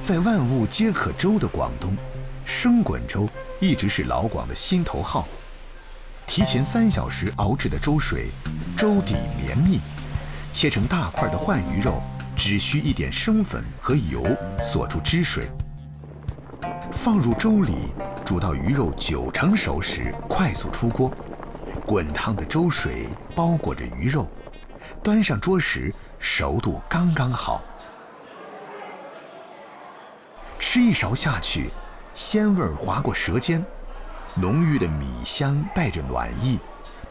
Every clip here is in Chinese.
在万物皆可粥的广东，生滚粥一直是老广的心头好。提前3小时熬制的粥水，粥底绵密，切成大块的鲩鱼肉，只需一点生粉和油锁住汁水，放入粥里，煮到鱼肉90%熟时，快速出锅。滚烫的粥水包裹着鱼肉，端上桌时熟度刚刚好。吃一勺下去，鲜味划过舌尖，浓郁的米香带着暖意，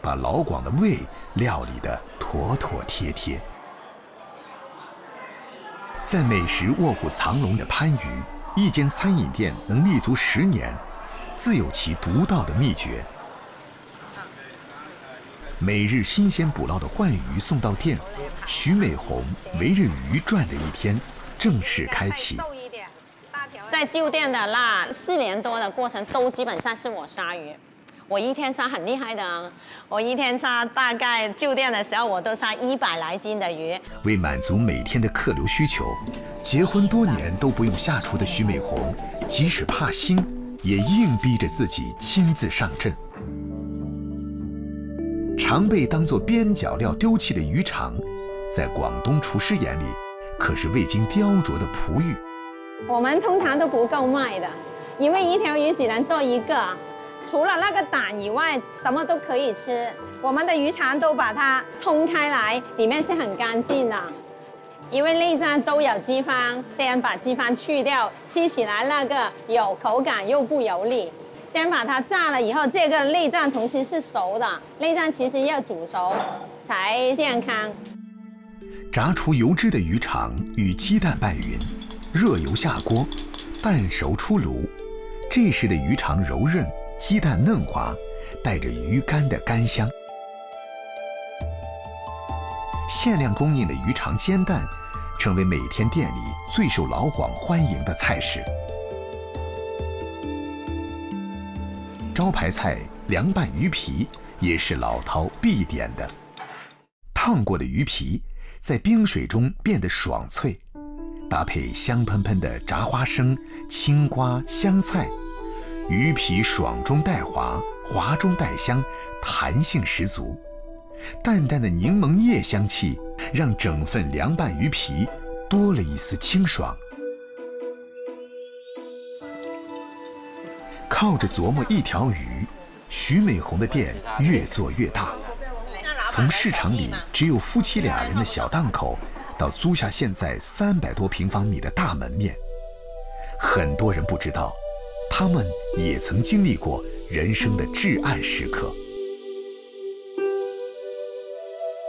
把老广的胃料理得妥妥帖帖。在美食卧虎藏龙的番禺，一间餐饮店能立足10年，自有其独到的秘诀。每日新鲜捕捞的鲩鱼送到店，徐美红围着鱼转的一天正式开启。在旧店的那4年多的过程，都基本上是我杀鱼。我一天杀很厉害的啊，我一天杀大概旧店的时候，我都杀100来斤的鱼。为满足每天的客流需求，结婚多年都不用下厨的徐美红，即使怕腥，也硬逼着自己亲自上阵。常被当作边角料丢弃的鱼肠，在广东厨师眼里，可是未经雕琢的璞玉。我们通常都不够卖的，因为一条鱼只能做1个，除了那个胆以外，什么都可以吃。我们的鱼肠都把它通开来，里面是很干净的。因为内脏都有脂肪，先把脂肪去掉，吃起来那个有口感又不油腻。先把它炸了以后，这个内脏同时是熟的，内脏其实要煮熟才健康。炸出油脂的鱼肠与鸡蛋拌匀，热油下锅，半熟出炉。这时的鱼肠柔韧，鸡蛋嫩滑，带着鱼干的干香。限量供应的鱼肠煎蛋，成为每天店里最受老广欢迎的菜式。招牌菜凉拌鱼皮也是老饕必点的。烫过的鱼皮在冰水中变得爽脆，搭配香喷喷的炸花生、青瓜、香菜，鱼皮爽中带滑，滑中带香，弹性十足。淡淡的柠檬叶香气，让整份凉拌鱼皮多了一丝清爽。靠着琢磨一条鱼，徐美红的店越做越大。从市场里只有夫妻2人的小档口，到租下现在300多平方米的大门面，很多人不知道，他们也曾经历过人生的至暗时刻。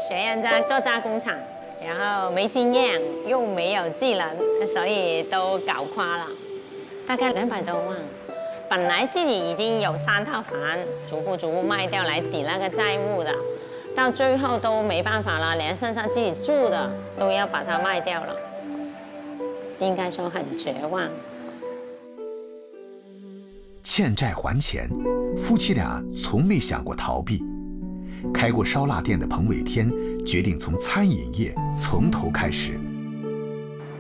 学院在做加工厂，然后没经验又没有技能，所以都搞垮了，大概200多万。本来自己已经有3套房，逐步卖掉来抵那个债务的，到最后都没办法了，连身上自己住的都要把它卖掉了，应该说很绝望。欠债还钱，夫妻俩从没想过逃避。开过烧腊店的彭伟天决定从餐饮业从头开始。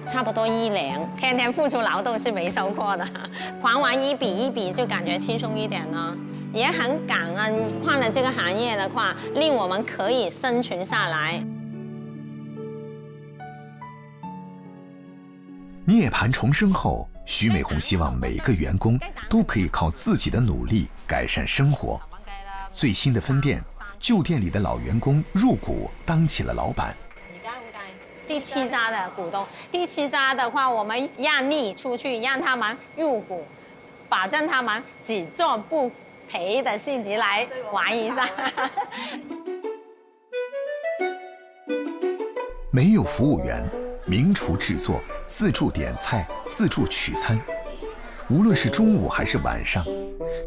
差不多1年，天天付出劳动是没收获的，还完一笔一笔就感觉轻松一点了，也很感恩换了这个行业的话，令我们可以生存下来。涅槃重生后，徐美红希望每个员工都可以靠自己的努力改善生活。最新的分店，旧店里的老员工入股当起了老板。第7家的股东，第7家的话，我们让利出去，让他们入股，保证他们只做不赔的性质来玩一下。没有服务员，名厨制作，自助点菜，自助取餐。无论是中午还是晚上，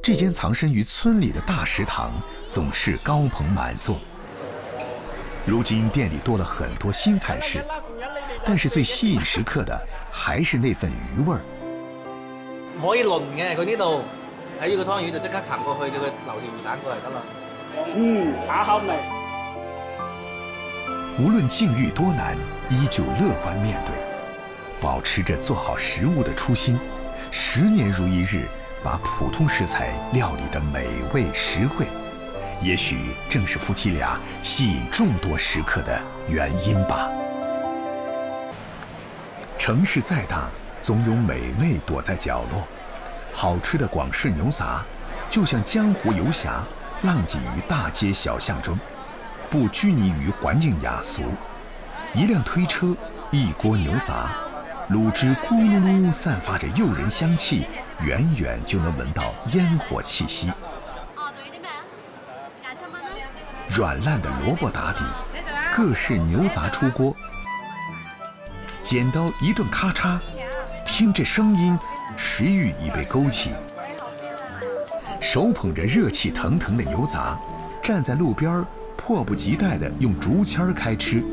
这间藏身于村里的大食堂总是高朋满座。如今店里多了很多新菜式，但是最吸引食客的还是那份鱼味儿。唔可以輪嘅，佢呢度睇住個湯魚就即刻擒過去，叫佢留條魚蛋過嚟得啦。好好味。無論境遇多難，依舊樂觀面對。保持着做好食物的初心，10年如一日，把普通食材料理得美味实惠，也许正是夫妻俩吸引众多食客的原因吧。城市再大，总有美味躲在角落。好吃的广式牛杂，就像江湖游侠，浪迹于大街小巷中，不拘泥于环境雅俗。一辆推车，一锅牛杂，卤汁咕噜噜散发着诱人香气，远远就能闻到烟火气息。软烂的萝卜打底，各式牛杂出锅，剪刀一顿咔嚓，听这声音，食欲已被勾起。手捧着热气腾腾的牛杂，站在路边迫不及待地用竹签开吃，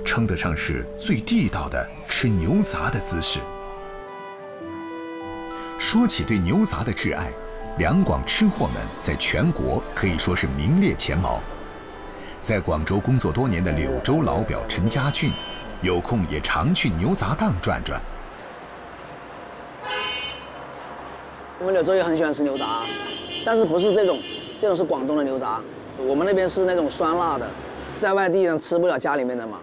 称得上是最地道的吃牛杂的姿势。说起对牛杂的挚爱，两广吃货们在全国可以说是名列前茅。在广州工作多年的柳州老表陈家俊，有空也常去牛杂档转转。我们柳州也很喜欢吃牛杂，但是不是这种是广东的牛杂，我们那边是那种酸辣的，在外地呢吃不了家里面的嘛。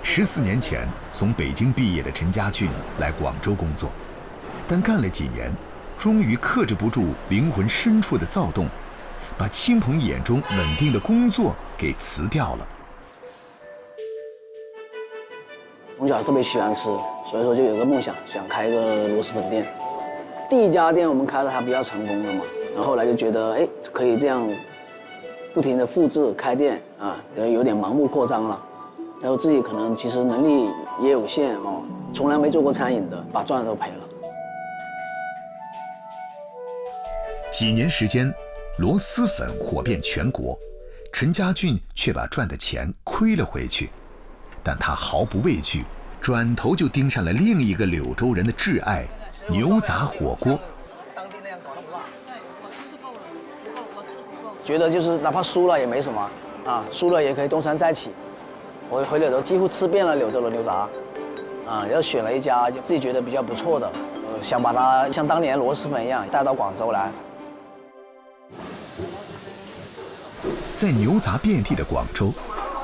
14年前从北京毕业的陈家俊来广州工作，但干了几年，终于克制不住灵魂深处的躁动，把亲朋眼中稳定的工作给辞掉了。从小特别喜欢吃，所以说就有个梦想，想开一个螺蛳粉店。第一家店我们开的还比较成功了嘛，然后后来就觉得可以这样不停的复制开店啊，有点盲目扩张了。然后自己可能其实能力也有限哦，从来没做过餐饮的，把赚的都赔了。几年时间，螺蛳粉火遍全国，陈家俊却把赚的钱亏了回去，但他毫不畏惧，转头就盯上了另一个柳州人的挚爱——牛杂火锅。当地那样搞得不辣。对，我吃是够了，不够，我吃不够。觉得就是哪怕输了也没什么啊，输了也可以东山再起。我回柳州几乎吃遍了柳州的牛杂，啊，又选了一家就自己觉得比较不错的，想把它像当年螺蛳粉一样带到广州来。在牛杂遍地的广州，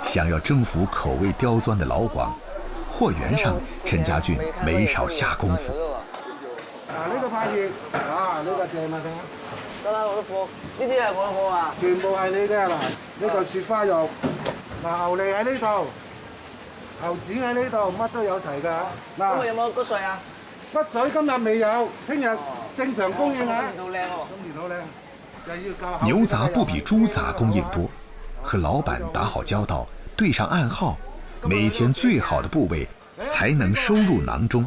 想要征服口味刁钻的老广，货源上陈家俊没少下功夫。呢個派熱呢個正啊！得啦，我都貨，呢啲係我貨啊！全部係你嘅嗱，呢個雪花肉，牛脷喺呢度，牛展喺呢度，乜都有齊㗎。今日有冇骨髓啊？骨髓今日未有，聽日正常供應啊！今年好靚喎！今年好靚，又要夠。牛雜不比豬雜供應多，和老闆打好交道，對上暗號，每天最好的部位才能收入囊中。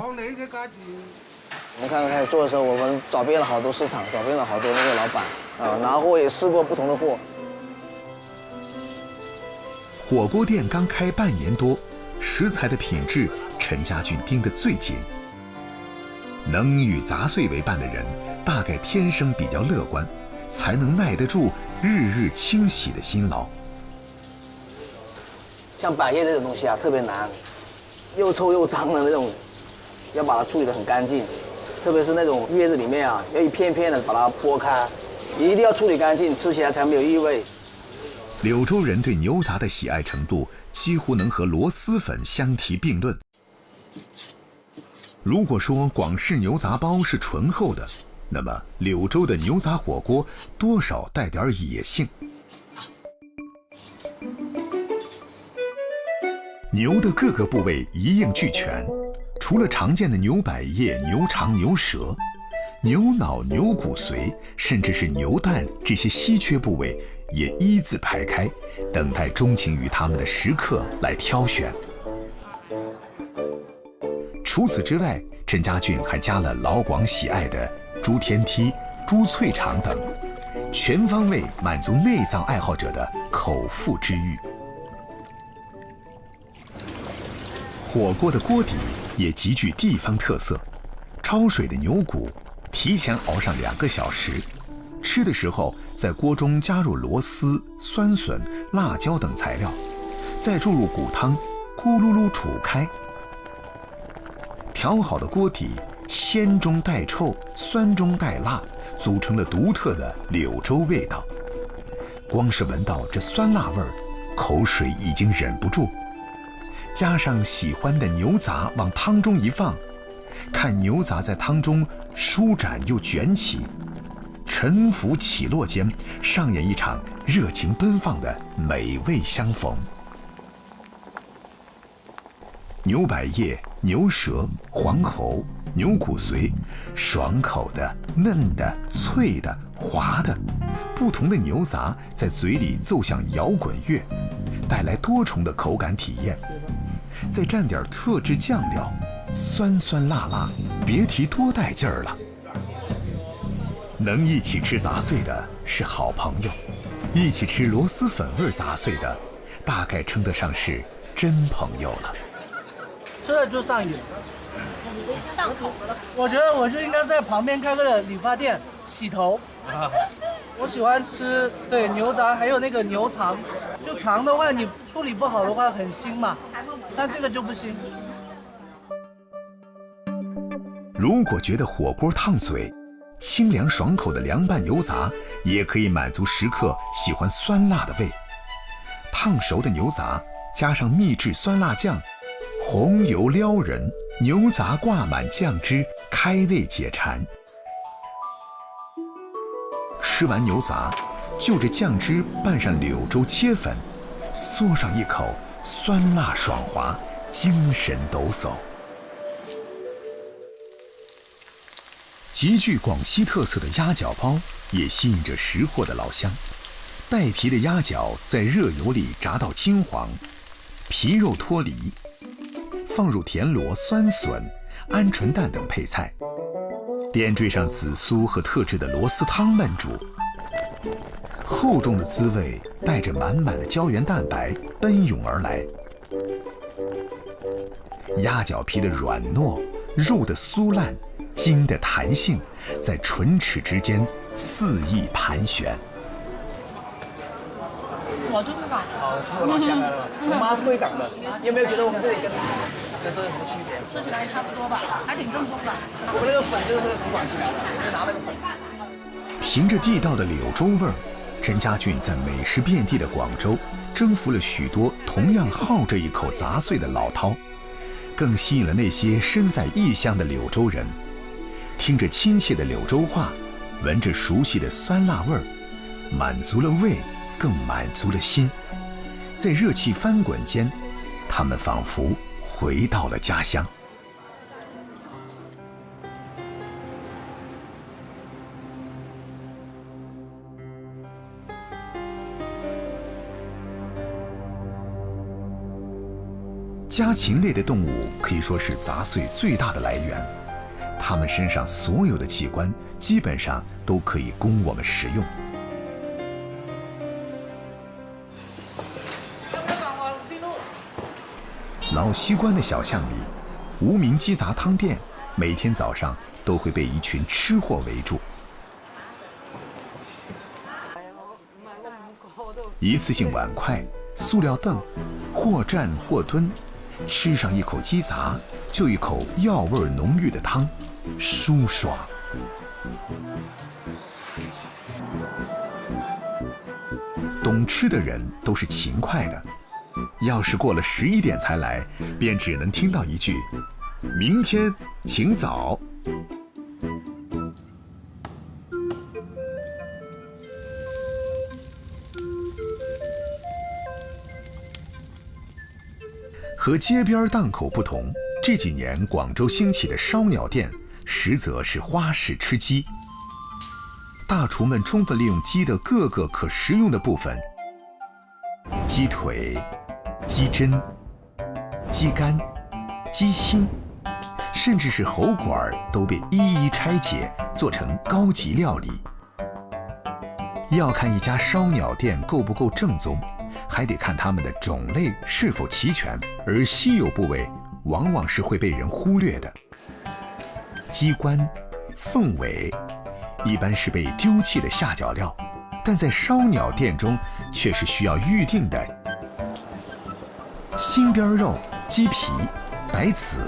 我们开始做的时候，我们找遍了好多市场，找遍了好多那个老板，拿货也试过不同的货。火锅店刚开半年多，食材的品质陈家俊盯得最紧。能与杂碎为伴的人，大概天生比较乐观，才能耐得住日日清洗的辛劳。像百叶这种东西啊，特别难，又臭又脏的那种，要把它处理得很干净。特别是那种叶子里面啊，要一片片的把它剥开，一定要处理干净，吃起来才没有异味。柳州人对牛杂的喜爱程度几乎能和螺蛳粉相提并论。如果说广式牛杂包是醇厚的，那么柳州的牛杂火锅多少带点野性。牛的各个部位一应俱全，除了常见的牛百叶、牛肠、牛舌，牛脑、牛骨髓，甚至是牛蛋这些稀缺部位，也一字排开，等待钟情于它们的食客来挑选。除此之外，陈家俊还加了老广喜爱的猪天梯、猪脆肠等，全方位满足内脏爱好者的口腹之欲。火锅的锅底也极具地方特色，焯水的牛骨提前熬上2个小时，吃的时候在锅中加入螺丝、酸笋、辣椒等材料，再注入骨汤，咕噜噜煮开。调好的锅底，鲜中带臭，酸中带辣，组成了独特的柳州味道。光是闻到这酸辣味儿，口水已经忍不住。加上喜欢的牛杂往汤中一放，看牛杂在汤中舒展又卷起，沉浮起落间，上演一场热情奔放的美味相逢。牛百叶、牛舌、黄喉、牛骨髓，爽口的、嫩的、脆的、滑的，不同的牛杂在嘴里奏响摇滚乐，带来多重的口感体验。再蘸点特制酱料，酸酸辣辣，别提多带劲儿了。能一起吃杂碎的是好朋友，一起吃螺蛳粉味杂碎的，大概称得上是真朋友了。这就上瘾，上头了。我觉得我就应该在旁边开个理发店洗头。我喜欢吃对牛杂，还有那个牛肠，就肠的话你处理不好的话很腥嘛，但这个就不腥。如果觉得火锅烫嘴，清凉爽口的凉拌牛杂也可以满足食客喜欢酸辣的胃。烫熟的牛杂加上秘制酸辣酱，红油撩人，牛杂挂满酱汁，开胃解馋。吃完牛杂，就着酱汁拌上柳州切粉，嗦上一口，酸辣爽滑，精神抖擞。极具广西特色的鸭脚包也吸引着识货的老乡。带皮的鸭脚在热油里炸到金黄，皮肉脱离，放入田螺、酸笋、鹌鹑蛋等配菜，点缀上紫苏和特制的螺丝汤焖煮。厚重的滋味带着满满的胶原蛋白奔涌而来。鸭脚皮的软糯，肉的酥烂，筋的弹性，在唇齿之间肆意盘旋。我就是港哦，是我老乡来了，我妈是会长的。你有没有觉得我们这里跟这有什么区别？吃起来也差不多吧，还挺正宗的。我们那个粉就是从广西来的，就拿那个粉。凭着地道的柳州味儿，甄家俊在美食遍地的广州征服了许多同样好这一口杂碎的老饕，更吸引了那些身在异乡的柳州人。听着亲切的柳州话，闻着熟悉的酸辣味儿，满足了胃，更满足了心。在热气翻滚间，他们仿佛回到了家乡。家禽类的动物可以说是杂碎最大的来源，它们身上所有的器官基本上都可以供我们食用。老西关的小巷里，无名鸡杂汤店每天早上都会被一群吃货围住。一次性碗筷、塑料凳，或站或蹲，吃上一口鸡杂，就一口药味浓郁的汤，舒爽。懂吃的人都是勤快的，要是过了11点才来，便只能听到一句：“明天请早。”和街边档口不同，这几年广州兴起的烧鸟店，实则是花式吃鸡。大厨们充分利用鸡的各个可食用的部分，鸡腿、鸡胗、鸡肝、鸡心，甚至是喉管都被一一拆解，做成高级料理。要看一家烧鸟店够不够正宗，还得看它们的种类是否齐全，而稀有部位往往是会被人忽略的。鸡冠、凤尾一般是被丢弃的下脚料，但在烧鸟店中却是需要预定的。心边肉、鸡皮、白子、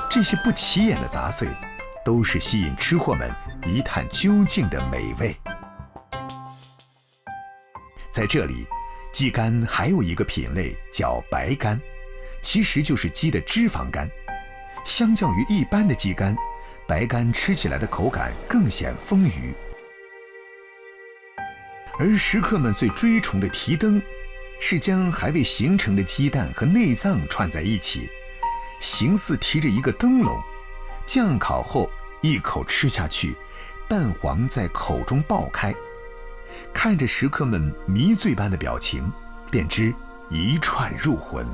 这些不起眼的杂碎，都是吸引吃货们一探究竟的美味。在这里，鸡肝还有一个品类叫白肝，其实就是鸡的脂肪肝。相较于一般的鸡肝，白肝吃起来的口感更显丰腴。而食客们最追崇的提灯，是将还未形成的鸡蛋和内脏串在一起，形似提着一个灯笼，酱烤后一口吃下去，蛋黄在口中爆开。看着食客们迷醉般的表情，便知一串入魂。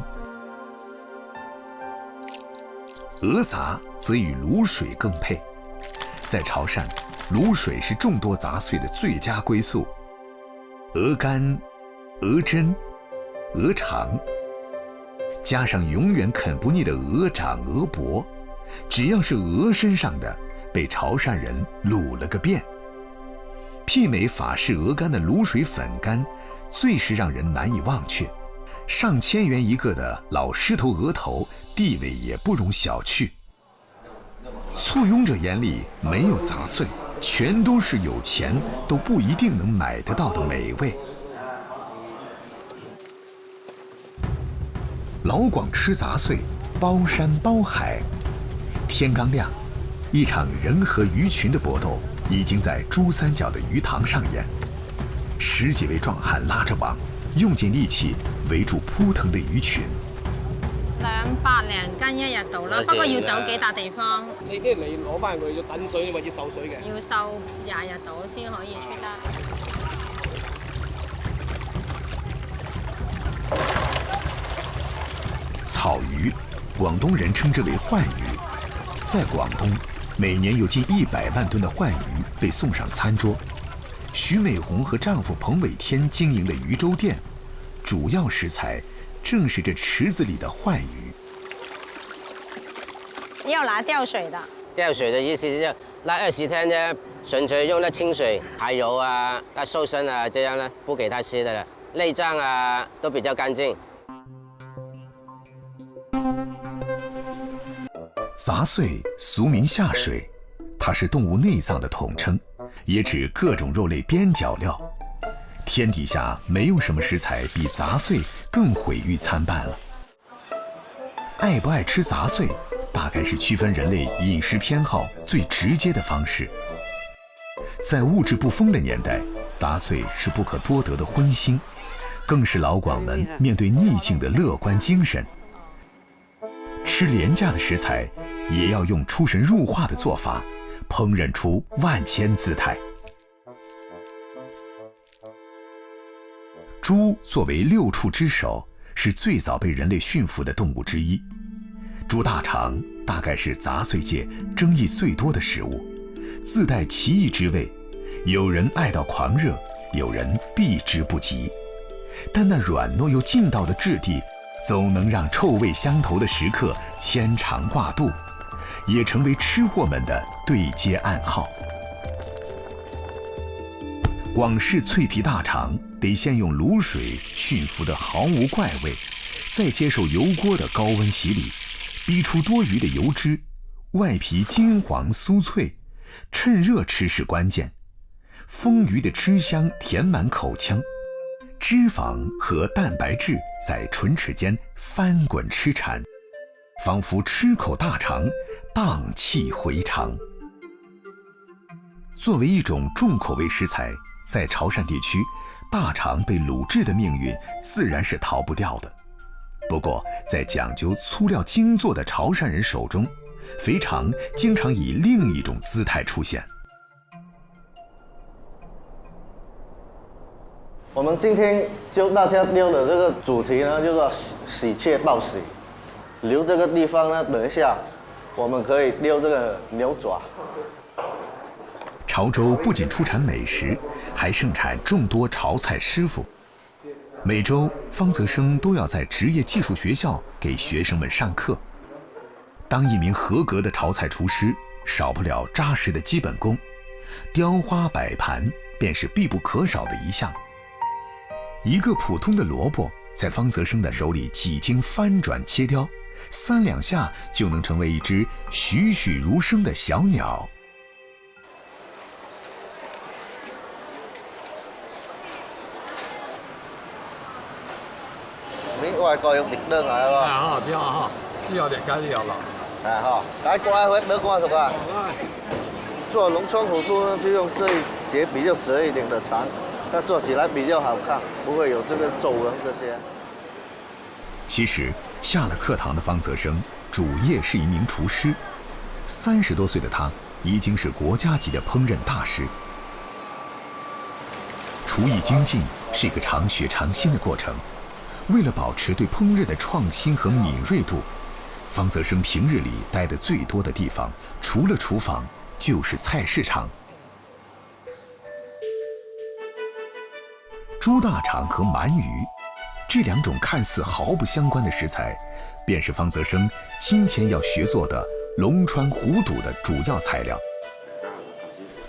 鹅杂则与卤水更配。在潮汕，卤水是众多杂碎的最佳归宿。鹅肝、鹅胗、鹅肠，加上永远啃不腻的鹅掌、鹅脖，只要是鹅身上的，被潮汕人卤了个遍。媲美法式鹅肝的卤水粉干，最是让人难以忘却。上千元一个的老狮头鹅头，地位也不容小觑。簇拥者眼里没有杂碎，全都是有钱都不一定能买得到的美味。老广吃杂碎，包山包海。天刚亮，一场人和鱼群的搏斗已经在珠三角的鱼塘上演。10几位壮汉拉着网，用盡力氣圍住撲騰的魚群。200零斤一日到啦，不過要走幾笪地方。你啲嚟攞翻佢要等水或者受水嘅。要受20日到先可以出得。草魚，廣東人稱之為鯇魚。在廣東，每年有近100萬噸的鯇魚被送上餐桌。徐美紅和丈夫彭偉天經營的魚粥店，主要食材正是這池子裡的鯇魚。要拿吊水的。吊水的意思就是那20天呢，純粹用那清水、排油啊、那瘦身啊，這樣呢，不給它吃的了。內臟啊都比較乾淨。雜碎俗名下水，它是動物內臟的統稱，也指各種肉類邊角料。天底下沒有什麼食材比雜碎更毀譽參半了。愛不愛吃雜碎，大概是區分人類飲食偏好最直接的方式。在物質不豐的年代，雜碎是不可多得的荤腥，更是老廣們面對逆境的樂觀精神。吃廉價的食材，也要用出神入化的做法，烹飪出萬千姿態。豬作為6畜之首，是最早被人類馴服的動物之一。豬大腸大概是雜碎界爭議最多的食物，自帶奇異之味，有人愛到狂熱，有人避之不及。但那軟糯又勁道的質地，總能讓臭味相投的食客牽腸掛肚，也成為吃貨們的對接暗號。廣式脆皮大腸得先用滷水馴服得毫無怪味，再接受油鍋的高溫洗禮，逼出多餘的油脂，外皮金黃酥脆，趁熱吃是關鍵。豐腴的汁香填滿口腔，脂肪和蛋白質在唇齒間翻滾痴纏，仿佛吃口大腸，蕩氣回腸。作為一種重口味食材，在潮汕地區，大腸被滷制的命運自然是逃不掉的。不過，在講究粗料精做的潮汕人手中，肥腸經常以另一種姿態出現。我們今天就大家溜的這個主題呢，就叫喜鹊報喜。溜這個地方呢，等一下我們可以溜這個牛爪。潮州不僅出產美食，還盛產眾多潮菜師傅。每周，方澤生都要在職業技術學校給學生們上課。當一名合格的潮菜廚師，少不了扎實的基本功，雕花擺盤便是必不可少的一項。一個普通的蘿蔔，在方澤生的手裡幾經翻轉切雕， 3两下就能成为一只栩栩如生的小鸟。你外國用碟đơn嚟喎？啊，知啊，知有碟雞都有啦。啊哈，解瓜會得瓜熟啊。做農村虎肚呢，就用這一节比較折一點的長，它做起來比較好看，不會有這個皺紋這些。其實下了課堂的方澤生，主業是一名廚師。30多歲的他，已經是國家級的烹飪大師。廚藝精進是一個常學常新的過程。為了保持對烹飪的創新和敏銳度，方澤生平日裡待得最多的地方，除了廚房，就是菜市場。豬大腸和鳗魚這兩種看似毫不相關的食材，便是方澤生今天要學做的龍川虎肚的主要材料。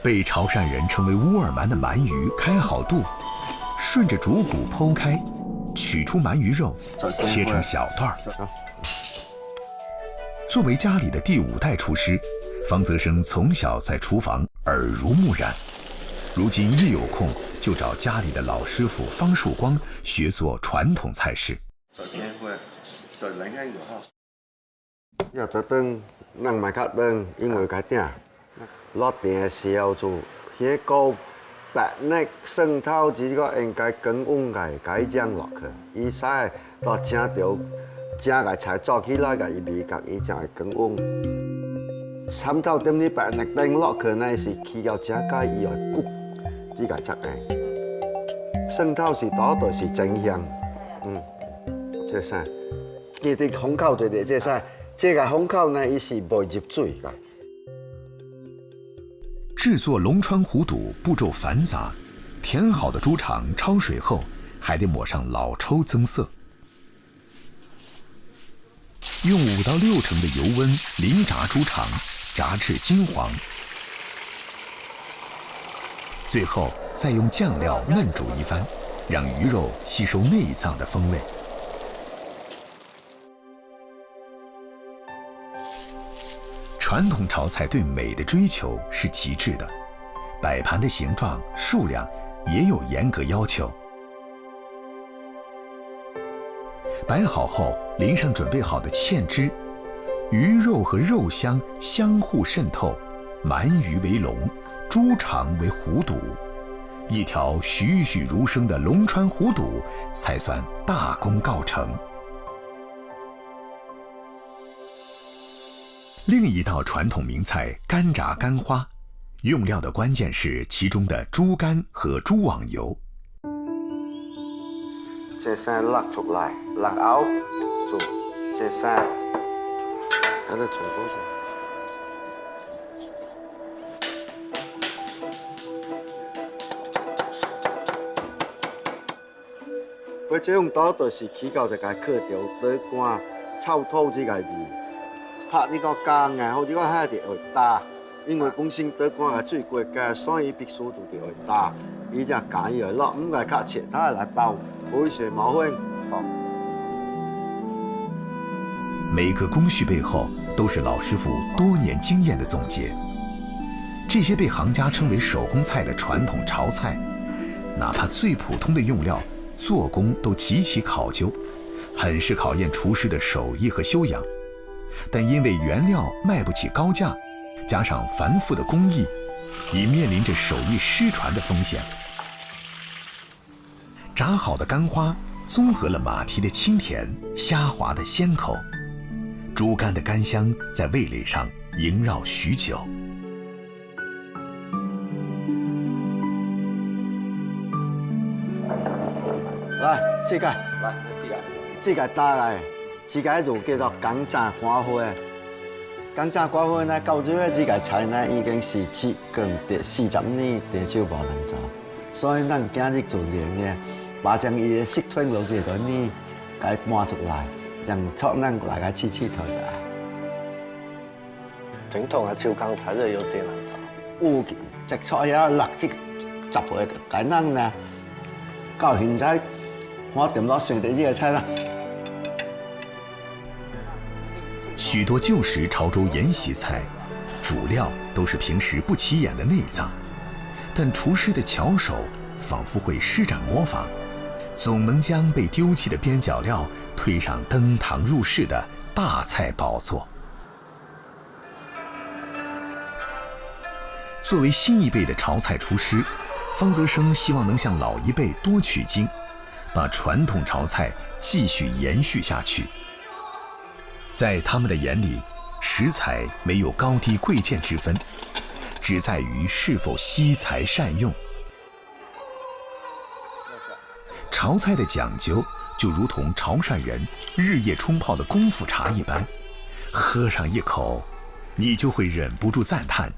被潮汕人稱為烏爾蠻的鰻魚開好肚，順着主骨剖開，取出鰻魚肉，切成小段。作為家裡的第5代廚師，方澤生從小在廚房耳濡目染，如今一有空就找家裡的老師傅方樹光學做傳統菜式。要特登讓買較登，因為cái店落店嘅時候就迄個白肉生頭只個應該更溫嘅改醬落去，伊使到整條整個菜做起來嘅伊味覺伊就係更溫。參透點啲白肉丁落去呢是起到整個伊係焗，呢個質嘅。生頭是倒到是真香，即係啥？佢啲紅口對對，即係啥？這個紅口呢，伊是不入水嘅。製作龍川虎肚步驟繁雜，填好的豬腸焯水後，還得抹上老抽增色。用5到6成的油溫淋炸豬腸，炸至金黃。最後再用醬料燜煮一番，讓魚肉吸收內臟的風味。傳統潮菜對美的追求是極致的，擺盤的形狀、數量也有嚴格要求。擺好後，淋上準備好的芡汁，魚肉和肉香相互滲透，鰻魚為龍，豬腸為虎肚，一條栩栩如生的龍川虎肚才算大功告成。另一道傳統名菜乾炸乾花，用料的關鍵是其中的豬肝和豬網油。這先落出來，落後就這先，喺度全部先。佢這種刀就是起到一個刻條對乾臭透這個味。拍呢個羹啊，好似講喺度去打，因為本身德國係最貴嘅，所以必須都要去打。伊只揀伊嚟落，唔係靠其他嚟包，會水冇分。每個工序背後都是老師傅多年經驗的總結。這些被行家稱為手工菜的傳統潮菜，哪怕最普通的用料，做工都極其考究，很是考驗廚師的手藝和修養。但因為原料賣不起高價，加上繁複的工藝，已面臨着手藝失傳的風險。炸好的乾花綜合了馬蹄的清甜、蝦滑的鮮口，豬肝的甘香在味蕾上縈繞許久。來，這個，這個大嘅。這個就叫做乾炸乾花。乾炸乾花呢，到最後這個菜呢已經是接近40年地少無能做，所以咱今日做練嘅，把將伊嘅色吞落這個呢，給抹出來，讓錯咱大家試試睇就係。傳統嘅潮坑菜都有這難做。有隻菜有落去十回，簡單呢，到現在我點落上地這個菜啦。许多旧时潮州沿袭菜，主料都是平时不起眼的内脏，但厨师的巧手仿佛会施展魔法，总能将被丢弃的边角料推上登堂入室的大菜宝座。作为新一辈的潮菜厨师，方泽生希望能向老一辈多取经，把传统潮菜继续延续下去。在他们的眼里，食材没有高低贵贱之分，只在于是否惜才善用。潮菜的讲究就如同潮汕人日夜冲泡的功夫茶一般，喝上一口，你就会忍不住赞叹：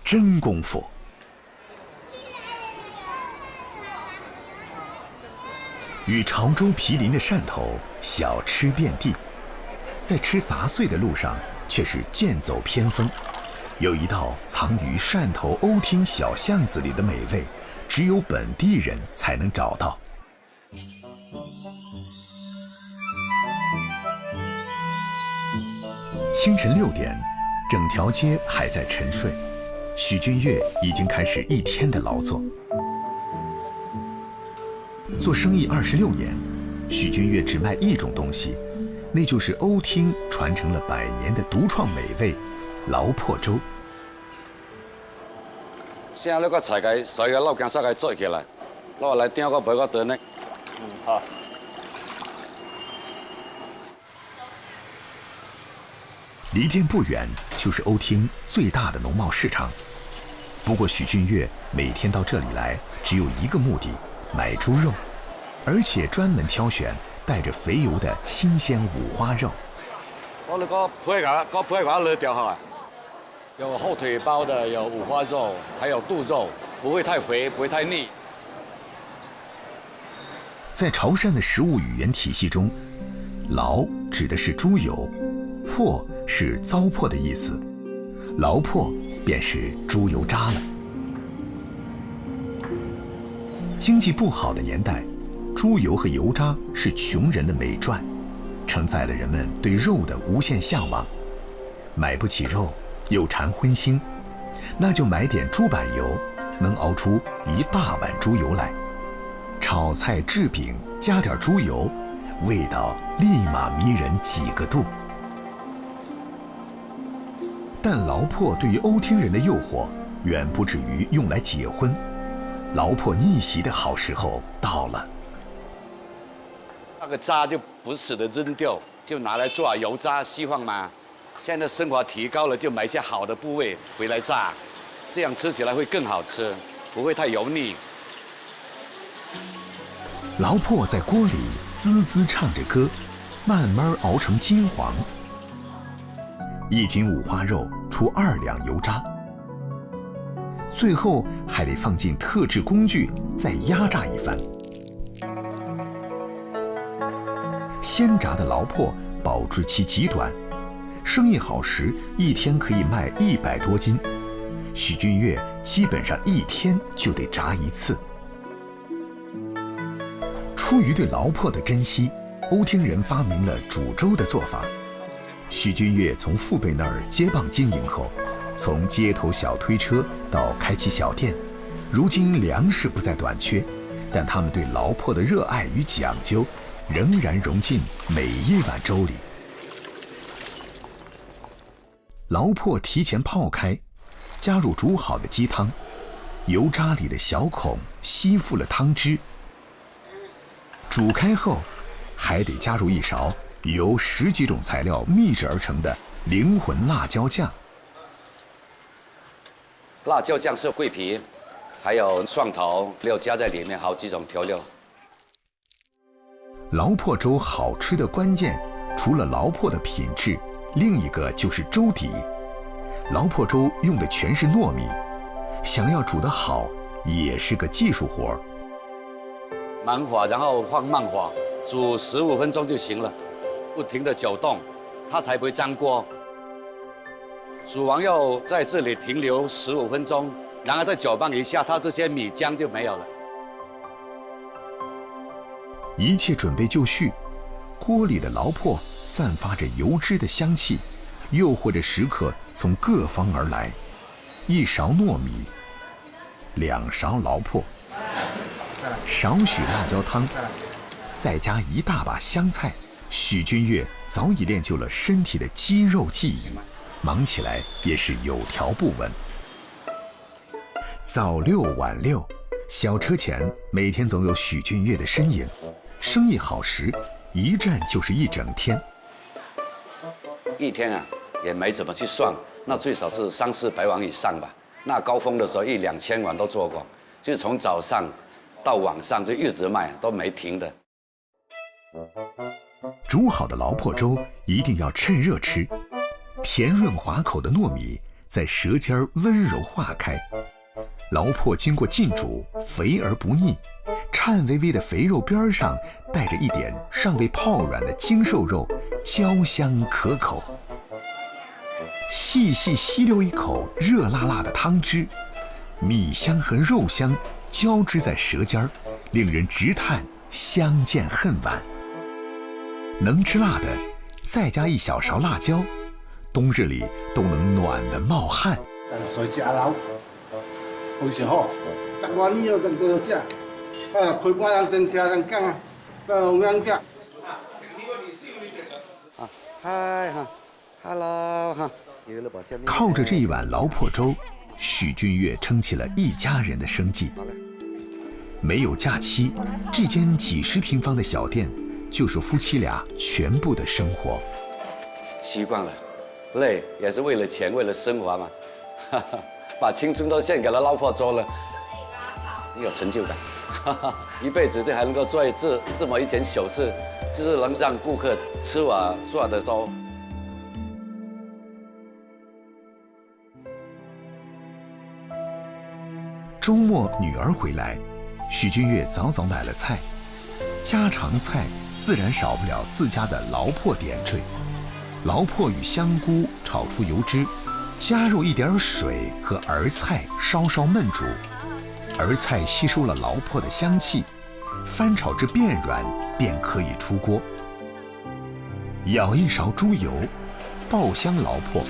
真功夫！与潮州毗邻的汕头，小吃遍地，在吃杂碎的路上却是剑走偏锋。有一道藏于汕头欧厅小巷子里的美味，只有本地人才能找到。清晨6点，整条街还在沉睡，许君悦已经开始一天的劳作。做生意26年，许君悦只卖一种东西，那就是欧厅传承了100年的独创美味——老破粥。现在那个菜个所有老姜沙个做起来，我来点个杯个炖呢。好。离店不远就是欧厅最大的农贸市场，不过许君悦每天到这里来只有一个目的：买猪肉，而且专门挑选带着肥油的新鲜五花肉。我那个配合了调好，有后腿包的，有五花肉，还有肚肉，不会太肥，不会太腻。在潮汕的食物语言体系中，劳指的是猪油，破是糟粕的意思，劳破便是猪油渣了。经济不好的年代，猪油和油渣是穷人的美馔，承载了人们对肉的无限向往。买不起肉，又馋荤腥，那就买点猪板油，能熬出一大碗猪油来。炒菜制饼加点猪油，味道立马迷人几个度。但劳破对于欧厅人的诱惑，远不止于用来结婚。劳破逆袭的好时候到了。那个渣就不舍得扔掉，就拿来做油渣稀饭嘛。现在生活提高了，就买一些好的部位回来炸，这样吃起来会更好吃，不会太油腻。劳破在锅里滋滋唱着歌，慢慢熬成金黄。1斤五花肉出2两油渣，最后还得放进特制工具再压榨一番。鲜炸的劳破保质期极短，生意好时一天可以卖100多斤。许君悦基本上一天就得炸一次。出于对劳破的珍惜，欧厅人发明了煮粥的做法。许君悦从父辈那儿接棒经营后，从街头小推车到开起小店，如今粮食不再短缺，但他们对劳破的热爱与讲究仍然融进每一碗粥里。劳破提前泡开，加入煮好的鸡汤，油渣里的小孔吸附了汤汁。煮开后，还得加入一勺由10几种材料秘制而成的灵魂辣椒酱。辣椒酱是桂皮，还有蒜头，又加在里面好几种调料。劳破粥好吃的关键，除了劳破的品质，另一个就是粥底。劳破粥用的全是糯米，想要煮得好，也是个技术活儿。慢火，然后放慢火，煮15分钟就行了，不停地搅动，它才不会粘锅。煮完要在这里停留15分钟，然后再搅拌一下，它这些米浆就没有了。一切准备就绪，锅里的劳破散发着油脂的香气，诱惑着食客从各方而来。1勺糯米，2勺劳破，少许辣椒汤，再加1大把香菜。许君悦早已练就了身体的肌肉记忆，忙起来也是有条不紊。早6晚6，小车前每天总有许君悦的身影。生意好时，一站就是1整天。一天啊，也没怎么去算，那最少是300-400碗以上吧。那高峰的时候1-2千碗都做过，就是从早上到晚上就一直卖，都没停的。煮好的劳破粥一定要趁热吃，甜润滑口的糯米在舌尖温柔化开，劳破经过浸煮，肥而不腻，颤巍巍的肥肉边上带着一点尚未泡软的精瘦肉，焦香可口。细细吸溜一口热辣辣的汤汁，米香和肉香交织在舌尖，令人直叹相见恨晚。能吃辣的，再加1小勺辣椒，冬日里都能暖得冒汗。水炸樓，好時候，習慣呢個就食，佢關人正聽人講啊，好人食。嗨哈 ，hello 哈。靠着这一碗劳破粥，许君悦撑起了一家人的生计。没有假期，这间几10平方的小店就是夫妻俩全部的生活。习惯了，累也是为了钱，为了生活嘛。把青春都献给了劳破粥了，有成就感。一辈子这还能够做这么一件小事，就是能让顾客吃我做的粥。周末女儿回来，许君悦早早买了菜，家常菜自然少不了自家的劳破点缀。劳破与香菇炒出油脂，加入一点水和儿菜稍稍焖煮，儿菜吸收了劳破的香气，翻炒至变软便可以出锅。舀1勺猪油，爆香劳破，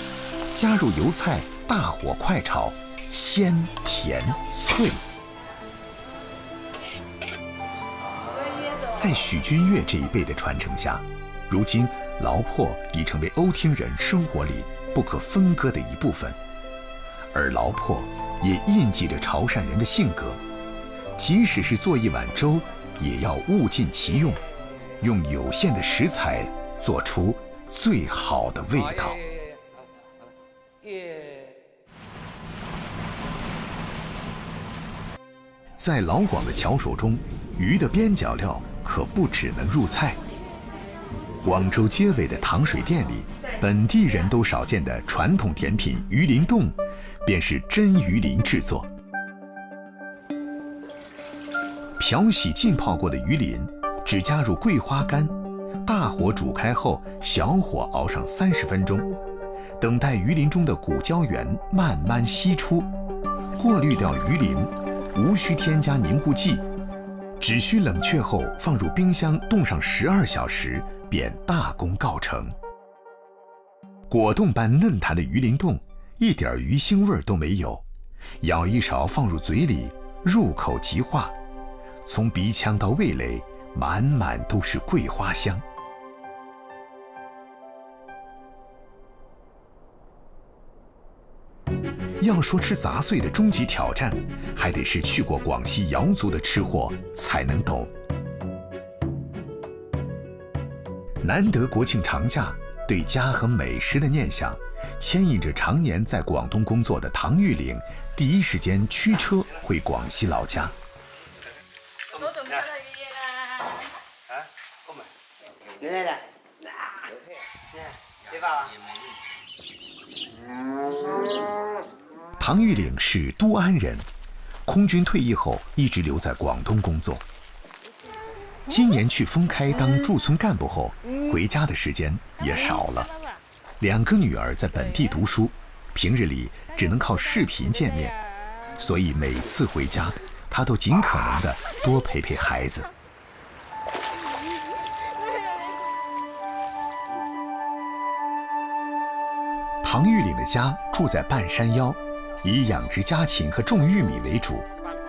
加入油菜，大火快炒，鲜甜脆。在许君悦这一辈的传承下，如今劳破已成为瓯厅人生活里不可分割的一部分，而劳破也印记着潮汕人的性格，即使是做一碗粥，也要物尽其用，用有限的食材做出最好的味道。在老广的巧手中，鱼的边角料可不只能入菜。广州街尾的糖水店里，本地人都少见的传统甜品鱼鳞冻，便是真鱼鳞制作。漂洗浸泡过的鱼鳞，只加入桂花干，大火煮开后，小火熬上30分钟，等待鱼鳞中的骨胶原慢慢析出，过滤掉鱼鳞，无需添加凝固剂，只需冷却后放入冰箱冻上12小时，便大功告成。果冻般嫩弹的鱼鳞冻，一点鱼腥味都没有，舀1勺放入嘴里，入口即化，从鼻腔到味蕾，满满都是桂花香。要说吃杂碎的终极挑战，还得是去过广西瑶族的吃货才能懂。难得国庆长假，对家和美食的念想，牵引着常年在广东工作的唐玉玲，第一時間驱車回廣西老家。我仲覺得嘅嘢啦。啊？咁咪？你嚟啦！你爸爸。唐玉玲是都安人，空军退役后一直留在广东工作。今年去丰开当驻村干部后，回家的时间也少了。2个女儿在本地读书，平日里只能靠视频见面，所以每次回家，她都尽可能的多陪陪孩子。家住在半山腰，以养殖家禽和种玉米为主，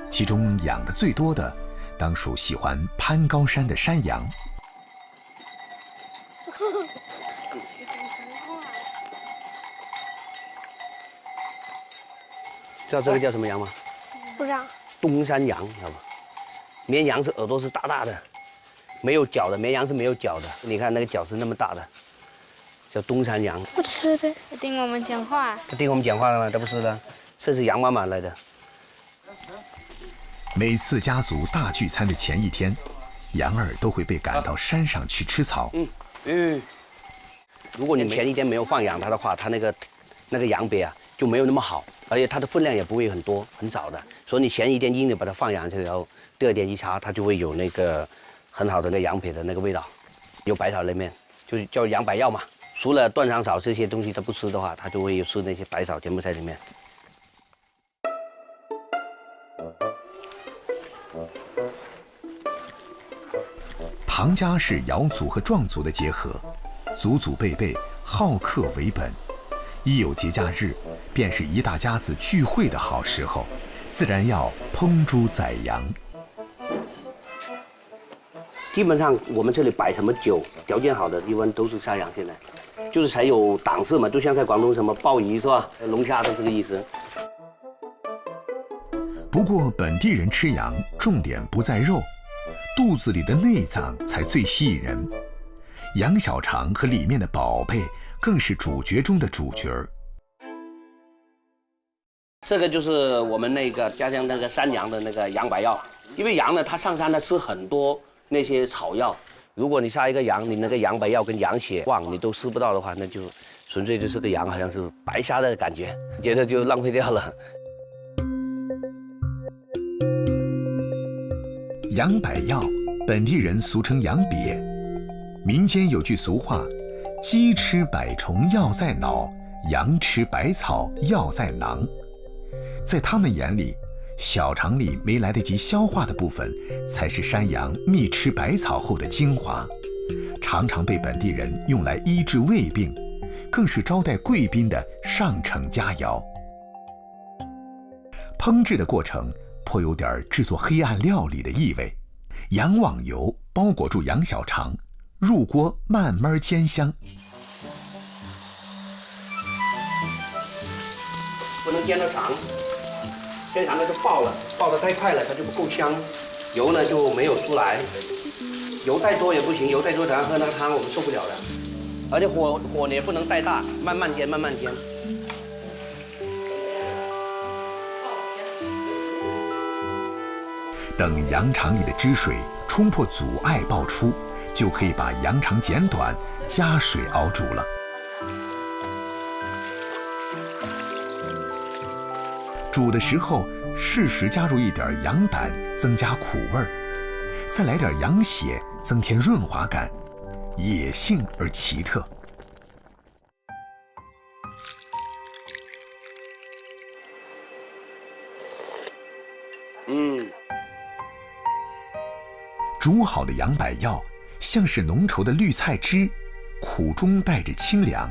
其中养的最多的当属喜欢攀高山的山羊。知道这个叫什么羊吗？不知道。东山羊，知道吧？绵羊是耳朵是大大的，没有角的，绵羊是没有角的。你看那个角是那么大的，叫东山羊。不吃的，听我们讲话。他听我们讲话了吗？他不是的，这是羊妈妈来的。每次家族大聚餐的前一天，羊儿都会被赶到山上去吃草。如果你前一天没有放养它的话，它那个羊瘪啊就没有那么好，而且它的分量也不会很多，很少的。所以你前一天硬的把它放养之后，第二天一插，它就会有那个很好的那羊撇的那个味道，有百草里面就是叫羊百药嘛。除了断肠草这些东西它不吃的话，它就会吃那些百草全部在里面。唐家是瑶族和壮族的结合，祖祖辈辈好客为本，一有节假日，便是一大家子聚会的好时候，自然要烹猪宰羊。基本上我们这里摆什么酒，条件好的地方都是杀羊，现在就是才有档次嘛，就像在广东什么鲍鱼是吧，龙虾都这个意思。不过本地人吃羊重点不在肉，肚子里的内脏才最吸引人。羊小肠和里面的宝贝更是主角中的主角。这个就是我们那个家乡那个山羊的那个羊百药，因为羊呢它上山呢吃很多那些草药，如果你杀一个羊，你那个羊百药跟羊血旺你都吃不到的话，那就纯粹就是个羊好像是白杀的感觉，觉得就浪费掉了。羊百药，本地人俗称羊瘪。民间有句俗话：鸡吃百虫药在脑，羊吃百草药在囊。在他们眼里，小肠里没来得及消化的部分，才是山羊觅吃百草后的精华，常常被本地人用来医治胃病，更是招待贵宾的上乘佳肴。烹制的过程颇有点制作黑暗料理的意味。羊网油包裹住羊小肠，入锅慢慢煎香。不能煎得长，煎长了就爆了，爆得太快了它就不够香，油呢就没有出来。油太多也不行，油太多等下喝那个汤我们受不了的。而且火也不能太大，慢慢煎慢慢煎。等羊肠里的汁水冲破阻碍爆出，就可以把羊肠剪短，加水熬煮了。煮的时候适时加入一点羊胆，增加苦味儿，再来点羊血，增添润滑感，野性而奇特。煮好的羊百药像是浓稠的绿菜汁，苦中带着清凉，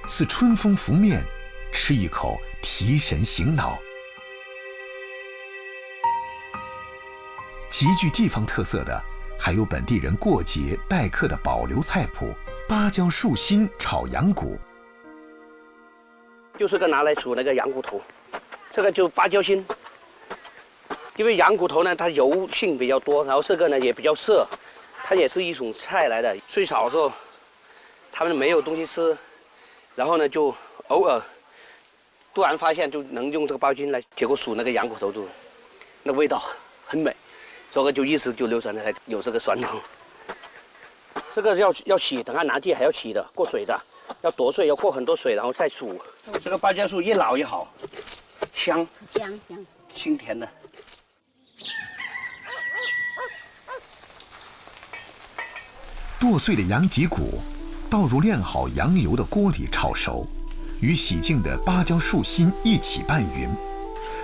似春风拂面，吃一口提神醒脑。极具地方特色的还有本地人过节待客的保留菜谱——芭蕉树心炒羊骨。就是个拿来煮那个羊骨头，这个就芭蕉心。因为羊骨头呢，它油性比较多，然后这个呢也比较涩，它也是一种菜来的。最早的时候，他们没有东西吃，然后呢就偶尔突然发现就能用这个芭蕉心来，结果煮那个羊骨头就那味道很美，这个就一直就流传下来，有这个传统。这个要洗，等下拿去还要洗的，过水的，要剁碎，要过很多水，然后再煮。这个芭蕉树越老越好，香清甜的。剁碎的羊脊骨倒入炼好羊油的锅里炒熟，与洗净的芭蕉树心一起拌匀，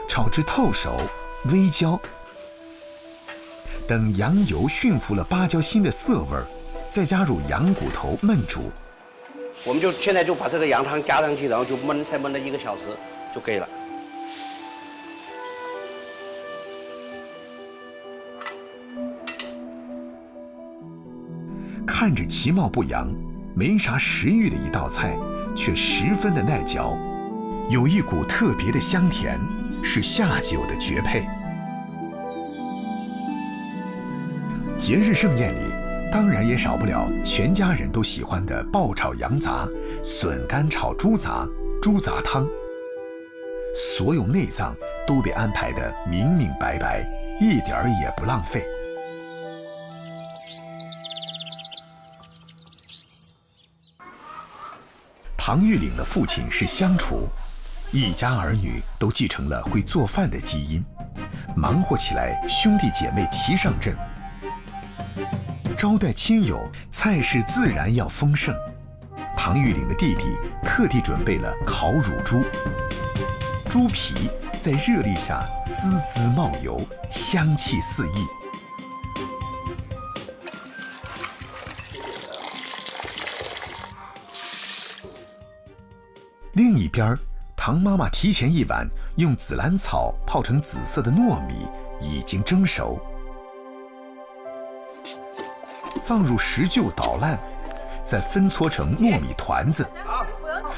炒至透熟微焦。等羊油驯服了芭蕉心的涩味，再加入羊骨头焖煮。我们就现在就把这个羊汤加上去，然后就焖，再焖了1个小时就可以了。看着其貌不扬、没啥食欲的一道菜，却十分的耐嚼，有一股特别的香甜，是下酒的绝配。节日盛宴里，当然也少不了全家人都喜欢的爆炒羊杂、笋干炒猪杂、猪杂汤。所有内脏都被安排得明明白白，一点儿也不浪费。唐玉岭的父亲是乡厨，一家儿女都继承了会做饭的基因，忙活起来兄弟姐妹齐上阵。招待亲友，菜式自然要丰盛。唐玉岭的弟弟特地准备了烤乳猪，猪皮在热力下滋滋冒油，香气四溢。另一边，唐妈妈提前1晚用紫兰草泡成紫色的糯米已经蒸熟，放入石臼捣烂，再分搓成糯米团子。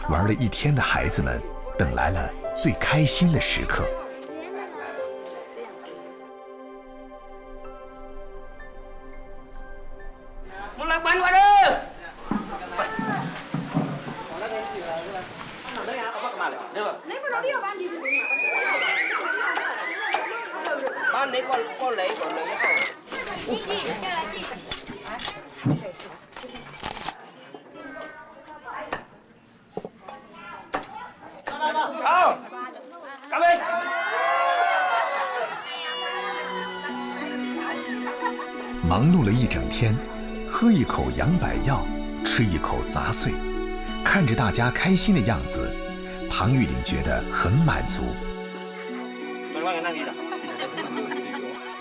玩了一天的孩子们等来了最开心的时刻。我来玩玩了。班你個你個女好，干杯！忙碌了一整天，喝一口洋百药，吃一口杂碎，看着大家开心的样子，唐玉岭觉得很满足。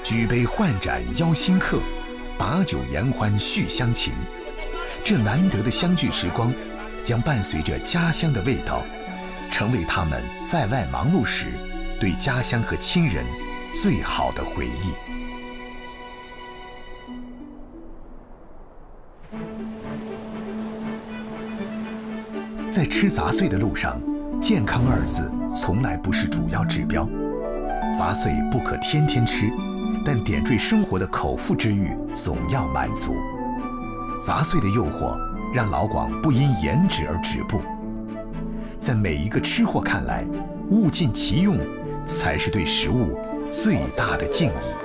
举杯换盏邀新客，把酒言欢续乡情。这难得的相聚时光，将伴随着家乡的味道，成为他们在外忙碌时对家乡和亲人最好的回忆。在吃杂碎的路上，健康2字从来不是主要指标。杂碎不可天天吃，但点缀生活的口腹之欲总要满足。杂碎的诱惑让老广不因颜值而止步。在每一个吃货看来，物尽其用才是对食物最大的敬意。